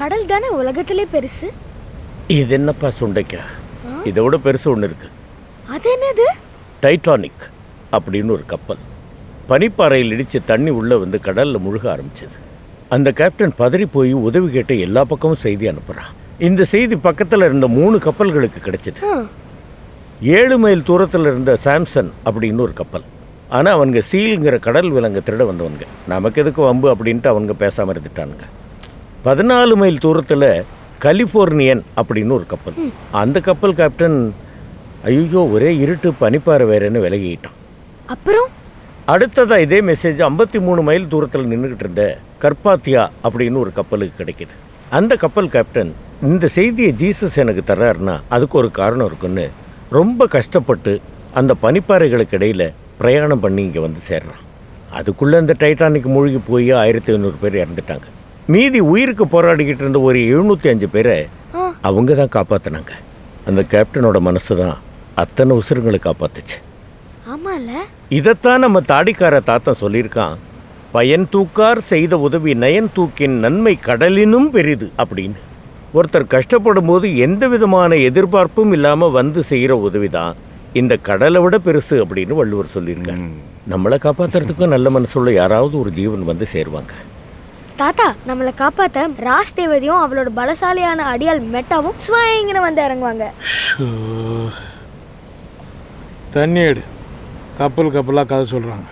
கடல் தானே உலகத்திலே பெருசு. இது என்னப்பா சுண்டைக்கா, இதை விட பெருசு ஒன்று இருக்கு. அது என்னது? டைட்டானிக் அப்படின்னு ஒரு கப்பல் பனிப்பாறையில் இடித்து தண்ணி உள்ளே வந்து கடலில் முழுக ஆரம்பிச்சது. அந்த கேப்டன் பதறி போய் உதவி கேட்டு எல்லா பக்கமும் செய்தி அனுப்புகிறான். இந்த செய்தி பக்கத்தில் இருந்த 3 கப்பல்களுக்கு கிடைச்சிது. 7 மைல் தூரத்தில் இருந்த சாம்சன் அப்படின்னு ஒரு கப்பல். ஆனால் அவனுங்க சீலுங்கிற கடல் விலங்கு திருட வந்தவனுங்க. நமக்கு எதுக்கு வம்பு அப்படின்ட்டு அவங்க பேசாமல் இருந்துட்டானுங்க. 14 மைல் தூரத்தில் கலிஃபோர்னியன் அப்படின்னு ஒரு கப்பல். அந்த கப்பல் கேப்டன் ஐயோ ஒரே இருட்டு பனிப்பாறை வேறேன்னு விலகிட்டான். அப்புறம் அடுத்ததாக இதே மெசேஜ் 53 மைல் தூரத்தில் நின்றுக்கிட்டு இருந்த கர்பாத்தியா அப்படின்னு ஒரு கப்பலுக்கு கிடைக்கிது. அந்த கப்பல் கேப்டன் இந்த செய்தியை ஜீசஸ் எனக்கு தர்றாருன்னா அதுக்கு ஒரு காரணம் இருக்குன்னு ரொம்ப கஷ்டப்பட்டு அந்த பனிப்பாறைகளுக்கு இடையில் பிரயாணம் பண்ணி இங்கே வந்து சேர்றான். அதுக்குள்ளே இந்த டைட்டானிக் மூழ்கி போய் 1500 பேர் இறந்துட்டாங்க. மீதி உயிருக்கு போராடிக்கிட்டு இருந்த ஒரு 705 பேரை அவங்க தான் காப்பாற்றினாங்க. அந்த கேப்டனோட மனசு தான் அத்தனை உசுருங்களை காப்பாத்துச்சு. ஆமால, இதைத்தான் நம்ம தாடிக்கார தாத்தன் சொல்லியிருக்கான், பயன் தூக்கார் செய்த உதவி நயன் தூக்கின் நன்மை கடலினும் பெரிது அப்படின்னு. ஒருத்தர் கஷ்டப்படும் போது எந்த விதமான எதிர்பார்ப்பும் இல்லாமல் வந்து செய்கிற உதவி தான் இந்த கடலை விட பெருசு அப்படின்னு வள்ளுவர் சொல்லியிருக்காரு. நம்மளை காப்பாற்றுறதுக்கும் நல்ல மனசுள்ள யாராவது ஒரு ஜீவன் வந்து சேருவாங்க. தாத்தா, நம்மளை காப்பாற்ற ராஸ் தேவதையும் அவளோட பலசாலியான அடியால் மெட்டாவும் ஸ்வாயிங்கிற வந்து இறங்குவாங்க. தண்ணி எடு, கப்பல் கப்பலாக கதை சொல்கிறாங்க.